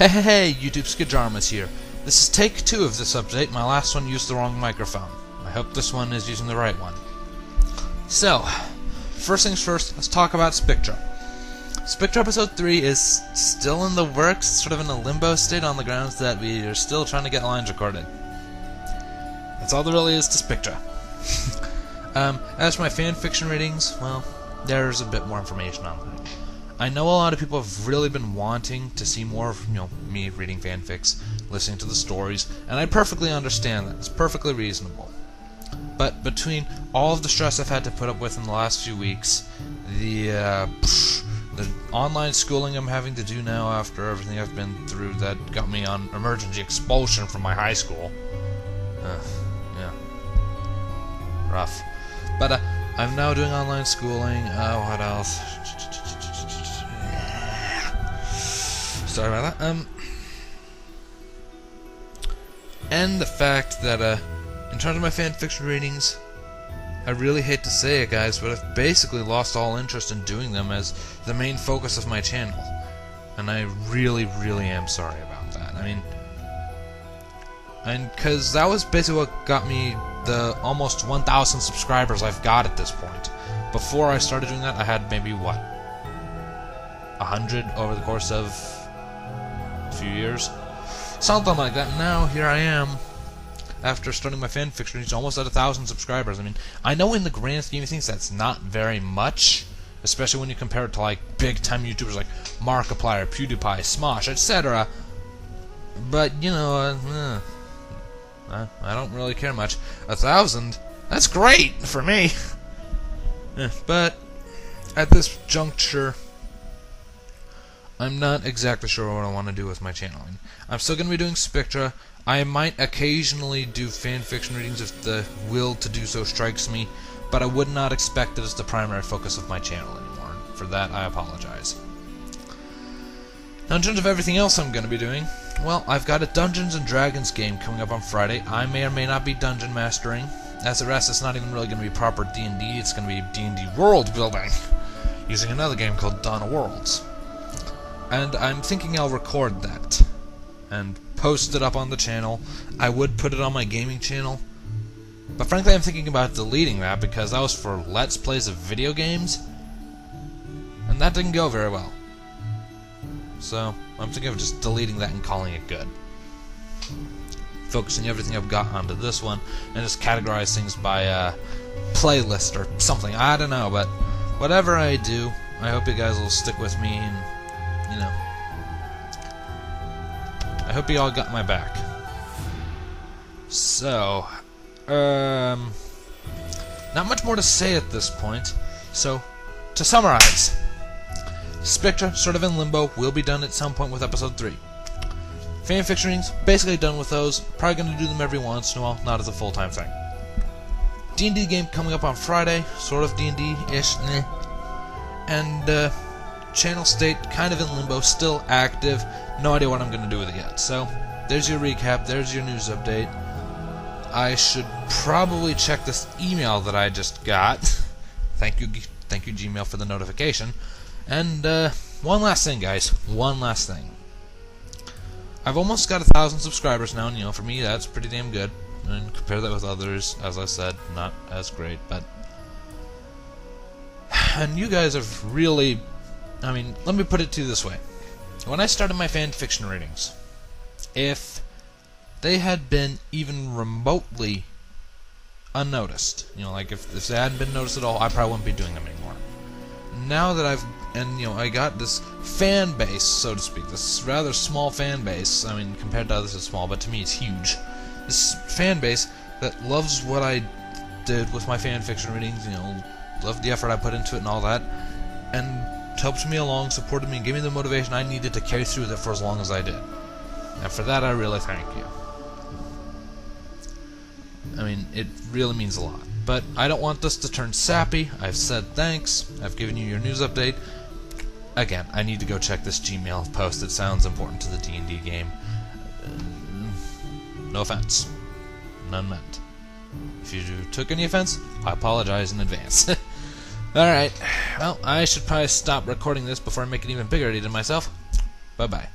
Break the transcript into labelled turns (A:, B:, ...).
A: Hey, YouTube, Skijarmaz here. This is take 2 of this update. My last one used the wrong microphone. I hope this one is using the right one. So, first things first, let's talk about Spectra. Spectra Episode 3 is still in the works, sort of in a limbo state on the grounds that we are still trying to get lines recorded. That's all there really is to Spectra. As for my fanfiction readings, well, there's a bit more information on that. I know a lot of people have really been wanting to see more of, me reading fanfics, listening to the stories, and I perfectly understand that. It's perfectly reasonable. But between all of the stress I've had to put up with in the last few weeks, the online schooling I'm having to do now after everything I've been through that got me on emergency expulsion from my high school. Yeah. Rough. But I'm now doing online schooling. What else? Sorry about that. And the fact that, in terms of my fanfiction readings, I really hate to say it, guys, but I've basically lost all interest in doing them as the main focus of my channel. And I really, really am sorry about that. Because that was basically what got me the almost 1,000 subscribers I've got at this point. Before I started doing that, I had maybe, 100 over the course of a few years? Something like that. Now, here I am, after starting my fanfiction, reached almost at 1,000 subscribers. I know in the grand scheme of things that's not very much, especially when you compare it to, big-time YouTubers like Markiplier, PewDiePie, Smosh, etc. But, I don't really care much. 1,000? That's great for me! But, at this juncture, I'm not exactly sure what I want to do with my channel. I'm still going to be doing Spectra. I might occasionally do fanfiction readings if the will to do so strikes me, but I would not expect it as the primary focus of my channel anymore. For that, I apologize. Now, in terms of everything else I'm going to be doing, well, I've got a Dungeons & Dragons game coming up on Friday. I may or may not be dungeon mastering. As the rest, it's not even really going to be proper D&D. It's going to be D&D world building, using another game called Dawn of Worlds. And I'm thinking I'll record that and post it up on the channel. I would put it on my gaming channel, but frankly I'm thinking about deleting that because that was for Let's Plays of video games, and that didn't go very well. So I'm thinking of just deleting that and calling it good. Focusing everything I've got onto this one and just categorize things by playlist or something. I don't know, but whatever I do, I hope you guys will stick with me and I hope you all got my back. So, not much more to say at this point. So, to summarize, Spectra, sort of in limbo, will be done at some point with Episode 3. Fanfiction readings, basically done with those. Probably going to do them every once in a while, not as a full-time thing. D&D game coming up on Friday, sort of D&D-ish, and, channel state, kind of in limbo, still active, no idea what I'm going to do with it yet. So, there's your recap, there's your news update. I should probably check this email that I just got. Thank you Gmail for the notification. And, one last thing, guys, one last thing. I've almost got 1,000 subscribers now, and for me that's pretty damn good. And compare that with others, as I said, not as great, but... And you guys have really... let me put it to you this way. When I started my fanfiction readings, if they had been even remotely unnoticed, if they hadn't been noticed at all, I probably wouldn't be doing them anymore. Now that I got this fan base, so to speak, this rather small fan base, compared to others it's small, but to me it's huge. This fan base that loves what I did with my fanfiction readings, loved the effort I put into it and all that, and helped me along, supported me, and gave me the motivation I needed to carry through with it for as long as I did. And for that, I really thank you. It really means a lot. But I don't want this to turn sappy. I've said thanks. I've given you your news update. Again, I need to go check this Gmail post. It sounds important to the D&D game. No offense. None meant. If you took any offense, I apologize in advance. Alright, well, I should probably stop recording this before I make it even bigger to myself. Bye-bye.